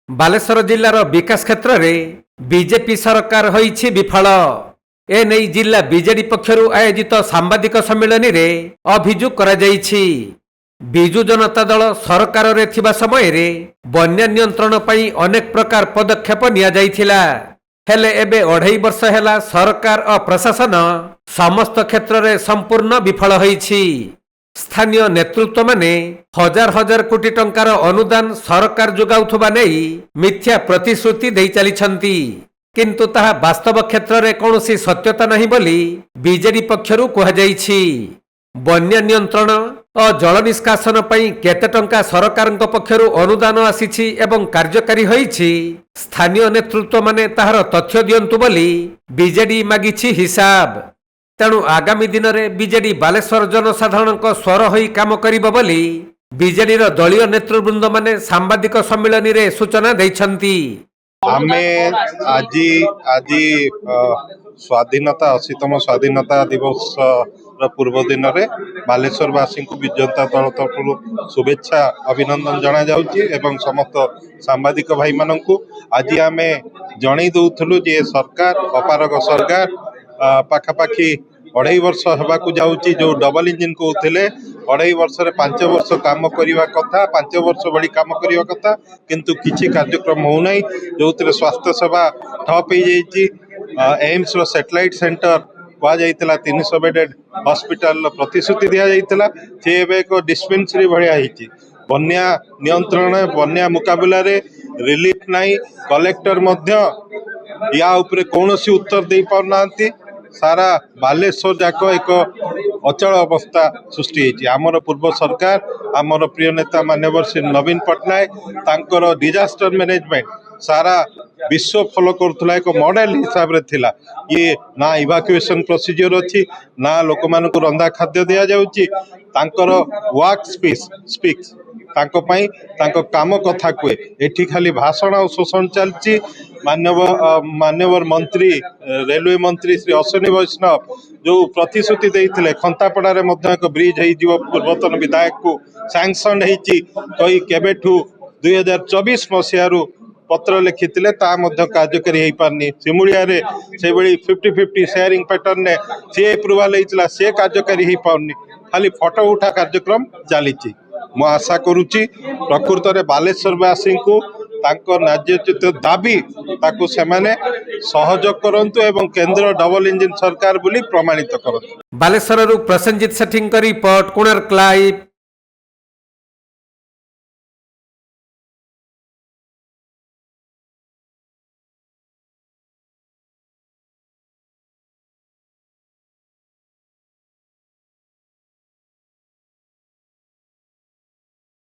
ବାଲେଶ୍ୱର ଜିଲ୍ଲାର ବିକାଶ କ୍ଷେତ୍ରରେ ବିଜେପି ସରକାର ହୋଇଛି ବିଫଳ। ଏନେଇ ଜିଲ୍ଲା ବିଜେଡି ପକ୍ଷରୁ ଆୟୋଜିତ ସାମ୍ବାଦିକ ସମ୍ମିଳନୀରେ ଅଭିଯୋଗ କରାଯାଇଛି। ବିଜୁ ଜନତା ଦଳ ସରକାରରେ ଥିବା ସମୟରେ ବନ୍ୟା ନିୟନ୍ତ୍ରଣ ପାଇଁ ଅନେକ ପ୍ରକାର ପଦକ୍ଷେପ ନିଆଯାଇଥିଲା। ହେଲେ ଏବେ 2.5 ବର୍ଷ ହେଲା ସରକାର ଓ ପ୍ରଶାସନ ସମସ୍ତ କ୍ଷେତ୍ରରେ ସମ୍ପୂର୍ଣ୍ଣ ବିଫଳ ହୋଇଛି। ସ୍ଥାନୀୟ ନେତୃତ୍ୱମାନେ ହଜାର ହଜାର କୋଟି ଟଙ୍କାର ଅନୁଦାନ ସରକାର ଯୋଗାଉଥିବା ନେଇ ମିଥ୍ୟା ପ୍ରତିଶ୍ରୁତି ଦେଇ ଚାଲିଛନ୍ତି, କିନ୍ତୁ ତାହା ବାସ୍ତବ କ୍ଷେତ୍ରରେ କୌଣସି ସତ୍ୟତା ନାହିଁ ବୋଲି ବିଜେଡି ପକ୍ଷରୁ କୁହାଯାଇଛି। ବନ୍ୟା ନିୟନ୍ତ୍ରଣ ଓ ଜଳ ନିଷ୍କାସନ ପାଇଁ କେତେ ଟଙ୍କା ସରକାରଙ୍କ ପକ୍ଷରୁ ଅନୁଦାନ ଆସିଛି ଏବଂ କାର୍ଯ୍ୟକାରୀ ହୋଇଛି, ସ୍ଥାନୀୟ ନେତୃତ୍ୱମାନେ ତାହାର ତଥ୍ୟ ଦିଅନ୍ତୁ ବୋଲି ବିଜେଡି ମାଗିଛି ହିସାବ। ତେଣୁ ଆଗାମୀ ଦିନରେ ବିଜେଡି ବାଲେଶ୍ୱର ଜନସାଧାରଣଙ୍କ ସ୍ୱର ହୋଇ କାମ କରିବ ବୋଲି ବିଜେଡିର ଦଳୀୟ ନେତୃବୃନ୍ଦମାନେ ସାମ୍ବାଦିକ ସମ୍ମିଳନୀରେ ସୂଚନା ଦେଇଛନ୍ତି। ଆମେ ଆଜି ଆଜି ସ୍ୱାଧୀନତା 80ତମ ସ୍ୱାଧୀନତା ଦିବସର ପୂର୍ବ ଦିନରେ ବାଲେଶ୍ୱରବାସୀଙ୍କୁ ବିଜୁ ଜନତା ଦଳ ତରଫରୁ ଶୁଭେଚ୍ଛା ଅଭିନନ୍ଦନ ଜଣାଯାଉଛି ଏବଂ ସମସ୍ତ ସାମ୍ବାଦିକ ଭାଇମାନଙ୍କୁ ଆଜି ଆମେ ଜଣେଇ ଦେଉଥିଲୁ ଯେ ସରକାର ଅପାରଗ ସରକାର ପାଖାପାଖି 2.5 ବର୍ଷ ହେବାକୁ ଯାଉଛି। ଯେଉଁ ଡବଲ ଇଞ୍ଜିନ କହୁଥିଲେ 2.5 ବର୍ଷରେ 5 ବର୍ଷ କାମ କରିବା କଥା, 5 ବର୍ଷ ଭଳି କାମ କରିବା କଥା, କିନ୍ତୁ କିଛି କାର୍ଯ୍ୟକ୍ରମ ହେଉନାହିଁ। ଯେଉଁଥିରେ ସ୍ୱାସ୍ଥ୍ୟ ସେବା ଠପ୍ ହେଇଯାଇଛି। ଏମ୍ସର ସାଟେଲାଇଟ ସେଣ୍ଟର କୁହାଯାଇଥିଲା 300 ବେଡେଡ୍ ହସ୍ପିଟାଲର ପ୍ରତିଶ୍ରୁତି ଦିଆଯାଇଥିଲା, ସେ ଏବେ ଏକ ଡିସ୍ପେନ୍ସରୀ ଭଳିଆ ହେଇଛି। ବନ୍ୟା ନିୟନ୍ତ୍ରଣ ବନ୍ୟା ମୁକାବିଲାରେ ରିଲିଫ ନାହିଁ। କଲେକ୍ଟର ମଧ୍ୟ ୟା ଉପରେ କୌଣସି ଉତ୍ତର ଦେଇପାରୁନାହାନ୍ତି। ସାରା ବାଲେଶ୍ୱର ଯାକ ଏକ ଅଚଳ ଅବସ୍ଥା ସୃଷ୍ଟି ହେଇଛି। ଆମର ପୂର୍ବ ସରକାର, ଆମର ପ୍ରିୟ ନେତା ମାନ୍ୟବର ଶ୍ରୀ ନବୀନ ପଟ୍ଟନାୟକ, ତାଙ୍କର ଡିଜାଷ୍ଟର ମ୍ୟାନେଜମେଣ୍ଟ ସାରା ବିଶ୍ୱ ଫଲୋ କରୁଥିଲା, ଏକ ମଡେଲ ହିସାବରେ ଥିଲା। ଇଏ ନା ଇଭାକୁଏସନ ପ୍ରୋସିଜିଓର ଅଛି, ନା ଲୋକମାନଙ୍କୁ ରନ୍ଧା ଖାଦ୍ୟ ଦିଆଯାଉଛି। ତାଙ୍କର ୱାର୍କ ସ୍ପିକ୍ସ ତାଙ୍କ ପାଇଁ ତାଙ୍କ କାମ କଥା କୁହେ, ଏଠି ଖାଲି ଭାଷଣ ଆଉ ଶୋଷଣ ଚାଲିଛି। ମାନ୍ୟବର ମନ୍ତ୍ରୀ ରେଲୱେ ମନ୍ତ୍ରୀ ଶ୍ରୀ ଅଶ୍ୱିନୀ ବୈଷ୍ଣବ ଯେଉଁ ପ୍ରତିଶ୍ରୁତି ଦେଇଥିଲେ ଖନ୍ତାପଡ଼ାରେ ମଧ୍ୟ ଏକ ବ୍ରିଜ ହେଇଯିବ, ପୂର୍ବତନ ବିଧାୟକକୁ ସାଂସନ ହେଇଛି କହି କେବେଠୁ 2024 ମସିହାରୁ ପତ୍ର ଲେଖିଥିଲେ, ତାହା ମଧ୍ୟ କାର୍ଯ୍ୟକାରୀ ହେଇପାରୁନି। ଶିମୁଳିଆରେ ସେଭଳି 50-50 ସେୟାରିଂ ପ୍ୟାଟର୍ନରେ ସିଏ ଆପ୍ରୁଭାଲ ହେଇଥିଲା, ସେ କାର୍ଯ୍ୟକାରୀ ହେଇପାରୁନି। ଖାଲି ଫଟୋ ଉଠା କାର୍ଯ୍ୟକ୍ରମ ଚାଲିଛି। ମୁଁ ଆଶା କରୁଛି ପ୍ରକୃତରେ ବାଲେଶ୍ୱରବାସୀଙ୍କୁ ତାଙ୍କ ନ୍ୟାଯ୍ୟୋଚିତ ଦାବି ତାକୁ ସେମାନେ ସହଯୋଗ କରନ୍ତୁ ଏବଂ କେନ୍ଦ୍ର ଡବଲ ଇଞ୍ଜିନ ସରକାର ବୋଲି ପ୍ରମାଣିତ କରନ୍ତୁ। ବାଲେଶ୍ୱରରୁ ପ୍ରସେନଜିତ ସେଠୀଙ୍କ ରିପୋର୍ଟ, କୋଣାର୍କ ଲାଇଭ୍।